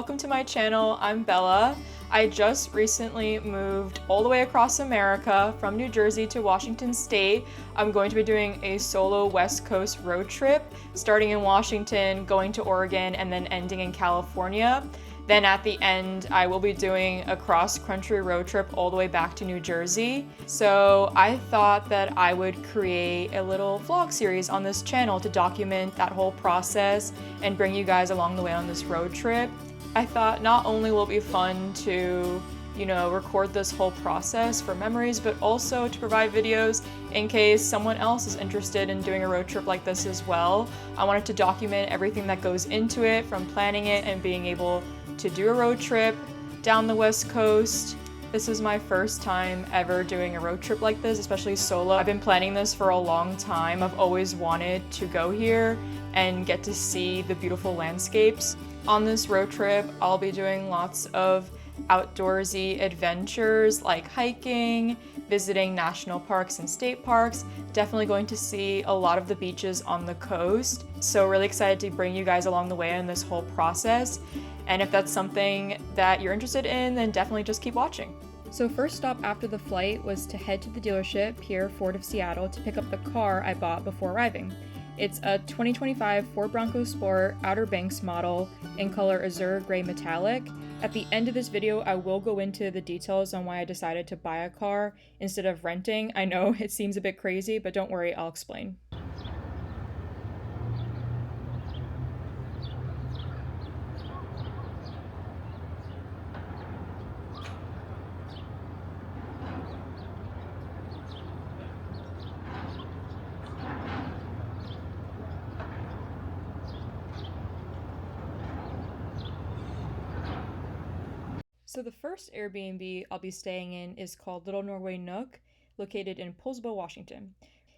welcome to my channel. I'm Bella. I just recently moved all the way across America from New Jersey to Washington State. I'm going to be doing a solo West Coast road trip, starting in Washington, going to Oregon, and then ending in California. Then at the end, I will be doing a cross-country road trip all the way back to New Jersey. So I thought that I would create a little vlog series on this channel to document that whole process and bring you guys along the way on this road trip. I thought not only will it be fun to, record this whole process for memories, but also to provide videos in case someone else is interested in doing a road trip like this as well. I wanted to document everything that goes into it, from planning it and being able to do a road trip down the West Coast. This is my first time ever doing a road trip like this, especially solo. I've been planning this for a long time. I've always wanted to go here and get to see the beautiful landscapes. On this road trip, I'll be doing lots of outdoorsy adventures like hiking, visiting national parks and state parks, definitely going to see a lot of the beaches on the coast. So really excited to bring you guys along the way in this whole process. And if that's something that you're interested in, then definitely just keep watching. So first stop after the flight was to head to the dealership here, Ford of Seattle, to pick up the car I bought before arriving. It's a 2025 Ford Bronco Sport Outer Banks model in color Azure Gray Metallic. At the end of this video, I will go into the details on why I decided to buy a car instead of renting. I know it seems a bit crazy, but don't worry, I'll explain. So the first Airbnb I'll be staying in is called Little Norway Nook, located in Poulsbo, Washington.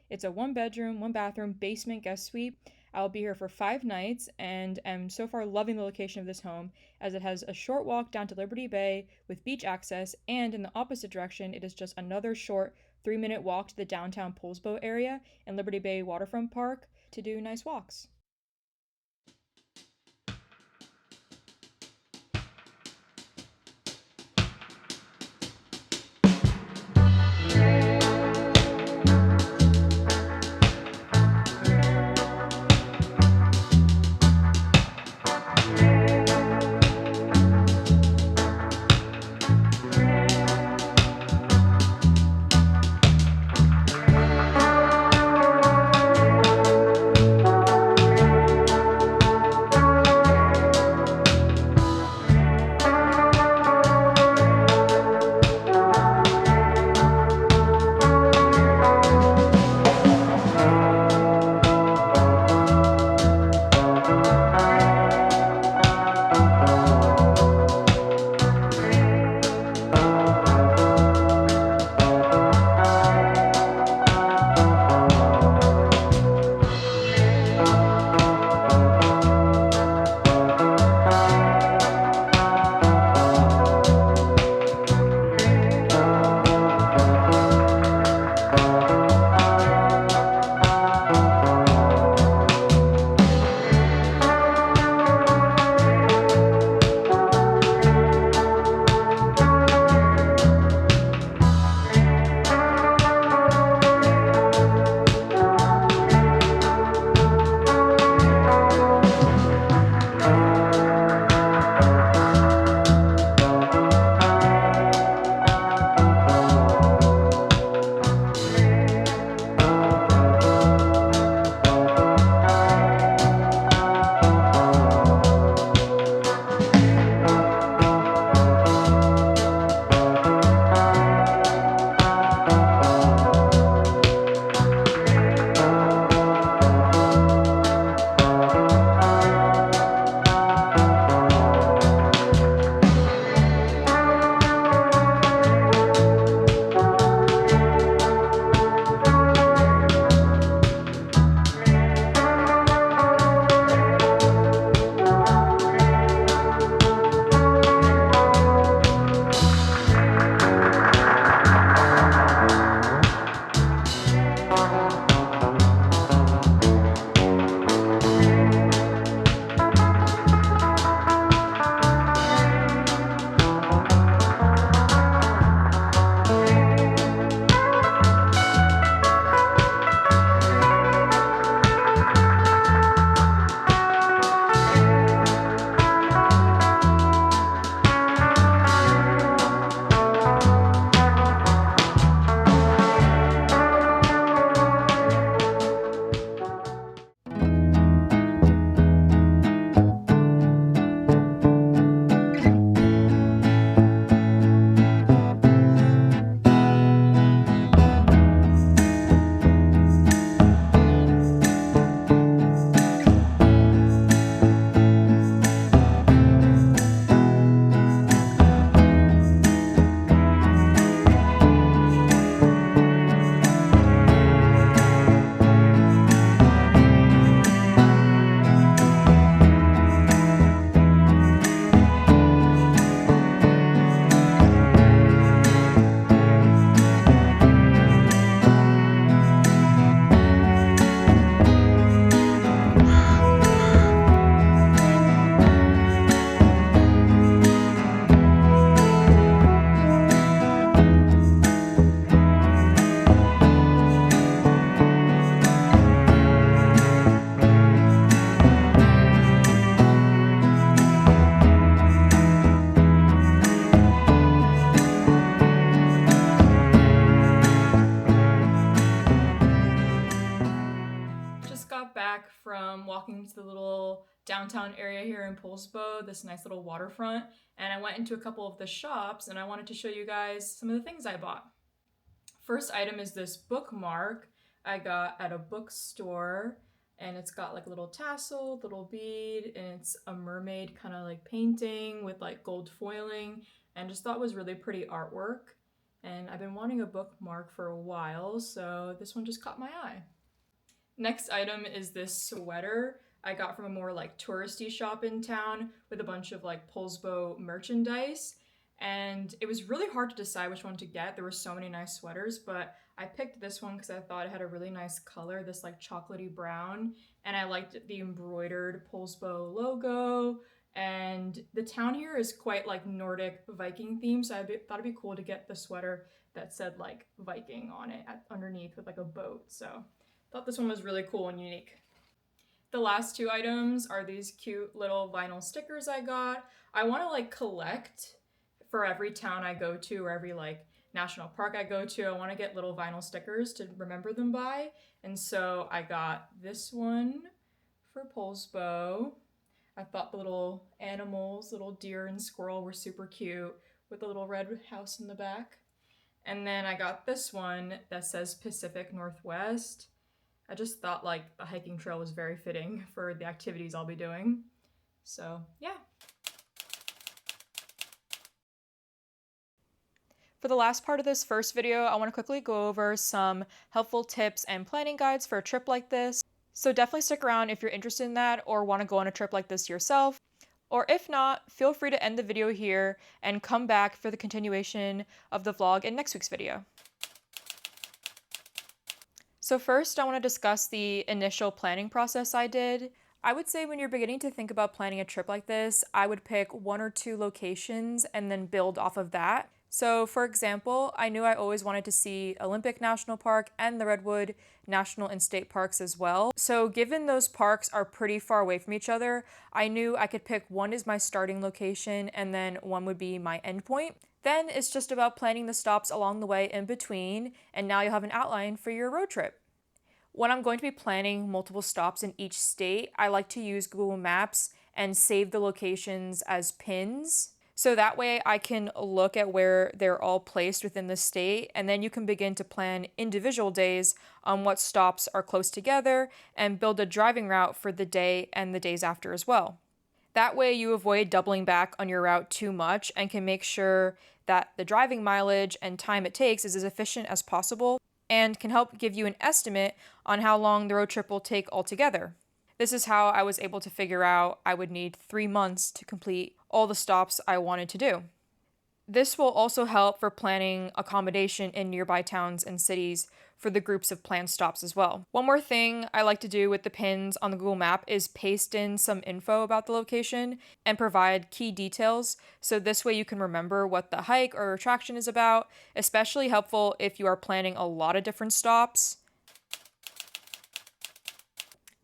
It's a 1-bedroom, 1-bathroom basement guest suite. I'll be here for 5 nights and am so far loving the location of this home, as it has a short walk down to Liberty Bay with beach access, and in the opposite direction it is just another short 3-minute walk to the downtown Poulsbo area and Liberty Bay Waterfront Park to do nice walks. back from walking to the little downtown area here in Poulsbo, this nice little waterfront, and I went into a couple of the shops and I wanted to show you guys some of the things I bought. First item is this bookmark I got at a bookstore, and it's got like a little tassel, little bead, and it's a mermaid kind of like painting with like gold foiling, and just thought it was really pretty artwork. And I've been wanting a bookmark for a while, so this one just caught my eye. Next item is this sweater I got from a more like touristy shop in town with a bunch of like Poulsbo merchandise. And it was really hard to decide which one to get. There were so many nice sweaters, but I picked this one because I thought it had a really nice color, this like chocolatey brown, and I liked the embroidered Poulsbo logo. And the town here is quite like Nordic Viking themed, so thought it'd be cool to get the sweater that said like Viking on it underneath with like a boat. So thought this one was really cool and unique. The last two items are these cute little vinyl stickers I got. I want to like collect for every town I go to or every like national park I go to. I want to get little vinyl stickers to remember them by. And so I got this one for Poulsbo. I thought the little animals, little deer and squirrel, were super cute with the little red house in the back. And then I got this one that says Pacific Northwest. I just thought like the hiking trail was very fitting for the activities I'll be doing. So yeah. For the last part of this first video, I want to quickly go over some helpful tips and planning guides for a trip like this. So definitely stick around if you're interested in that or want to go on a trip like this yourself. Or if not, feel free to end the video here and come back for the continuation of the vlog in next week's video. So first, I want to discuss the initial planning process I did. I would say when you're beginning to think about planning a trip like this, I would pick 1 or 2 locations and then build off of that. So for example, I knew I always wanted to see Olympic National Park and the Redwood National and State Parks as well. So given those parks are pretty far away from each other, I knew I could pick one as my starting location and then one would be my endpoint. Then it's just about planning the stops along the way in between, and now you'll have an outline for your road trip. When I'm going to be planning multiple stops in each state, I like to use Google Maps and save the locations as pins. So that way I can look at where they're all placed within the state, and then you can begin to plan individual days on what stops are close together and build a driving route for the day and the days after as well. That way you avoid doubling back on your route too much and can make sure that the driving mileage and time it takes is as efficient as possible and can help give you an estimate on how long the road trip will take altogether. This is how I was able to figure out I would need 3 months to complete all the stops I wanted to do. This will also help for planning accommodation in nearby towns and cities for the groups of planned stops as well. One more thing I like to do with the pins on the Google map is paste in some info about the location and provide key details, so this way you can remember what the hike or attraction is about, especially helpful if you are planning a lot of different stops.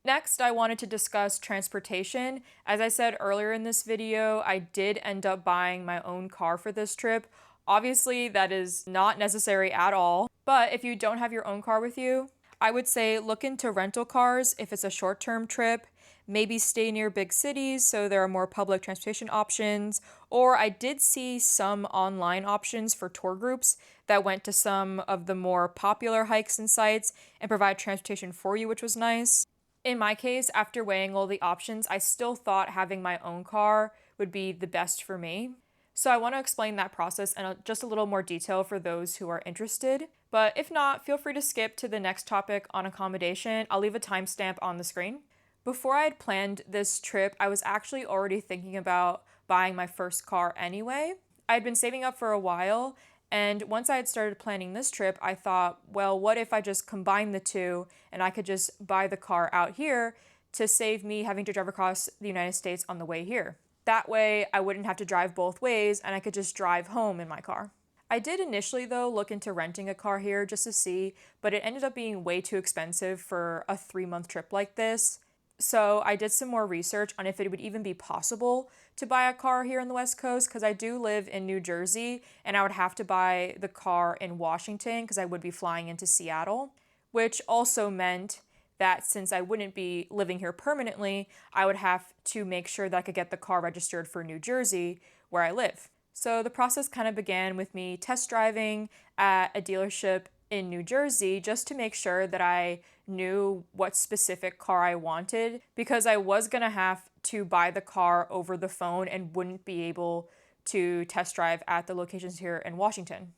Next, I wanted to discuss transportation. As I said earlier in this video, I did end up buying my own car for this trip. Obviously, that is not necessary at all, but if you don't have your own car with you, I would say look into rental cars if it's a short-term trip. Maybe stay near big cities so there are more public transportation options, or I did see some online options for tour groups that went to some of the more popular hikes and sites and provide transportation for you, which was nice. In my case, after weighing all the options, I still thought having my own car would be the best for me. So I want to explain that process in just a little more detail for those who are interested. But if not, feel free to skip to the next topic on accommodation. I'll leave a timestamp on the screen. Before I had planned this trip, I was actually already thinking about buying my first car anyway. I had been saving up for a while, and once I had started planning this trip, I thought, well, what if I just combine the two and I could just buy the car out here to save me having to drive across the United States on the way here. That way, I wouldn't have to drive both ways and I could just drive home in my car. I did initially, though, look into renting a car here just to see, but it ended up being way too expensive for a 3-month trip like this. So I did some more research on if it would even be possible to buy a car here on the West Coast, because I do live in New Jersey and I would have to buy the car in Washington because I would be flying into Seattle, which also meant that since I wouldn't be living here permanently, I would have to make sure that I could get the car registered for New Jersey, where I live. So the process kind of began with me test driving at a dealership in New Jersey just to make sure that I knew what specific car I wanted, because I was gonna have to buy the car over the phone and wouldn't be able to test drive at the locations here in Washington.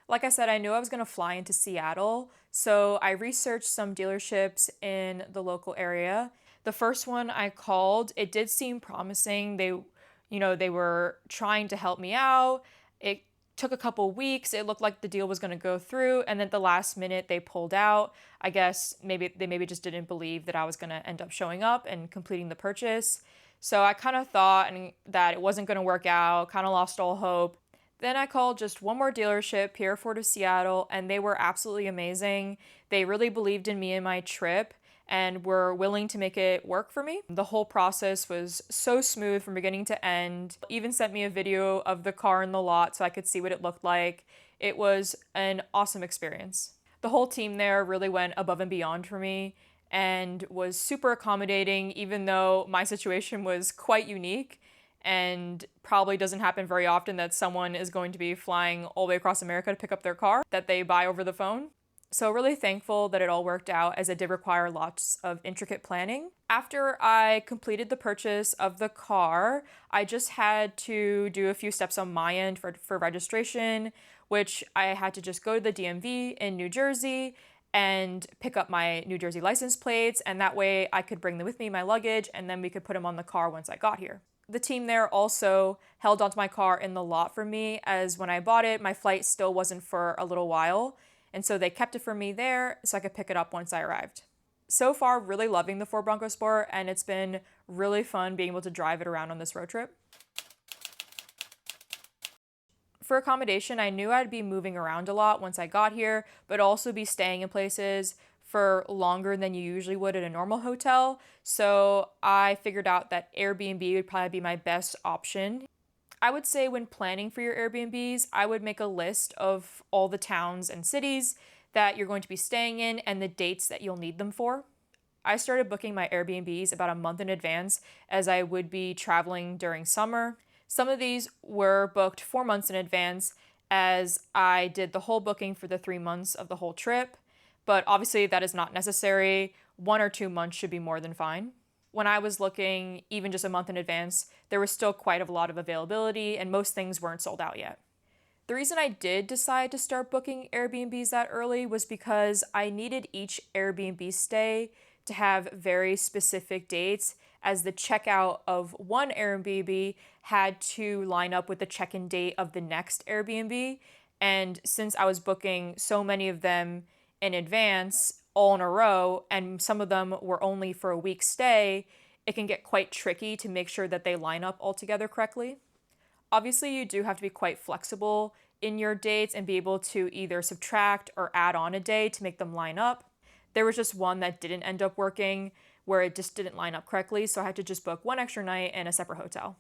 Like I said, I knew I was going to fly into Seattle, so I researched some dealerships in the local area. The first one I called, it did seem promising. They were trying to help me out. It took a couple weeks. It looked like the deal was going to go through, and then at the last minute they pulled out. I guess maybe they just didn't believe that I was going to end up showing up and completing the purchase. So I kind of thought that it wasn't going to work out, kind of lost all hope. Then I called just one more dealership, Pierre Ford of Seattle, and they were absolutely amazing. They really believed in me and my trip and were willing to make it work for me. The whole process was so smooth from beginning to end. Even sent me a video of the car in the lot so I could see what it looked like. It was an awesome experience. The whole team there really went above and beyond for me and was super accommodating, even though my situation was quite unique and probably doesn't happen very often that someone is going to be flying all the way across America to pick up their car that they buy over the phone. So really thankful that it all worked out, as it did require lots of intricate planning. After I completed the purchase of the car, I just had to do a few steps on my end for registration, which I had to just go to the DMV in New Jersey and pick up my New Jersey license plates, and that way I could bring them with me, my luggage, and then we could put them on the car once I got here. The team there also held onto my car in the lot for me, as when I bought it, my flight still wasn't for a little while, and so they kept it for me there so I could pick it up once I arrived. So far, really loving the Ford Bronco Sport, and it's been really fun being able to drive it around on this road trip. For accommodation, I knew I'd be moving around a lot once I got here, but also be staying in places for longer than you usually would at a normal hotel. So I figured out that Airbnb would probably be my best option. I would say when planning for your Airbnbs, I would make a list of all the towns and cities that you're going to be staying in and the dates that you'll need them for. I started booking my Airbnbs about a month in advance, as I would be traveling during summer. Some of these were booked 4 months in advance, as I did the whole booking for the 3 months of the whole trip. But obviously that is not necessary. 1 or 2 months should be more than fine. When I was looking even just a month in advance, there was still quite a lot of availability and most things weren't sold out yet. The reason I did decide to start booking Airbnbs that early was because I needed each Airbnb stay to have very specific dates, as the checkout of one Airbnb had to line up with the check-in date of the next Airbnb. And since I was booking so many of them in advance, all in a row, and some of them were only for a week's stay, it can get quite tricky to make sure that they line up all together correctly. Obviously, you do have to be quite flexible in your dates and be able to either subtract or add on a day to make them line up. There was just one that didn't end up working, where it just didn't line up correctly, so I had to just book one extra night in a separate hotel.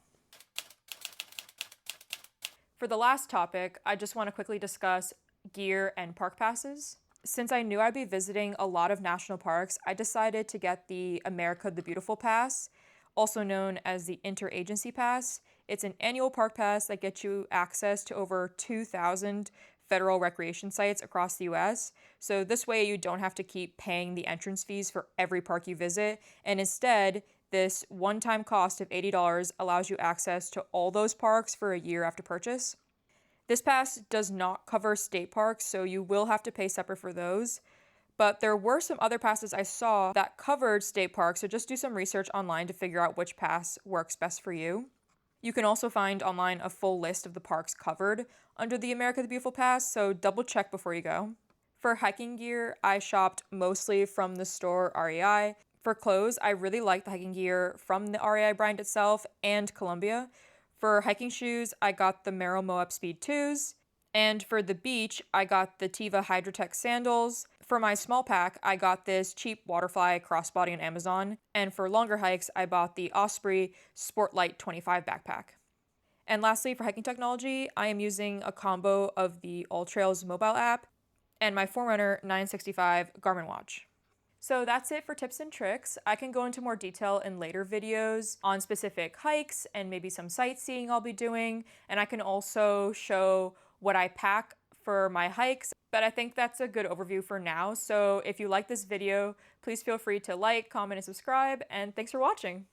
For the last topic, I just want to quickly discuss gear and park passes. Since I knew I'd be visiting a lot of national parks, I decided to get the America the Beautiful Pass, also known as the Interagency Pass. It's an annual park pass that gets you access to over 2,000 federal recreation sites across the US. So this way you don't have to keep paying the entrance fees for every park you visit, and instead, this one-time cost of $80 allows you access to all those parks for a year after purchase. This pass does not cover state parks, so you will have to pay separate for those. But there were some other passes I saw that covered state parks, so just do some research online to figure out which pass works best for you. You can also find online a full list of the parks covered under the America the Beautiful Pass, so double check before you go. For hiking gear, I shopped mostly from the store REI. For clothes, I really like the hiking gear from the REI brand itself and Columbia. For hiking shoes, I got the Merrell Moab Speed 2s. And for the beach, I got the Teva Hydrotech sandals. For my small pack, I got this cheap Waterfly crossbody on Amazon. And for longer hikes, I bought the Osprey Sportlight 25 backpack. And lastly, for hiking technology, I am using a combo of the All Trails mobile app and my Forerunner 965 Garmin watch. So that's it for tips and tricks. I can go into more detail in later videos on specific hikes and maybe some sightseeing I'll be doing. And I can also show what I pack for my hikes. But I think that's a good overview for now. So if you like this video, please feel free to like, comment, and subscribe. And thanks for watching.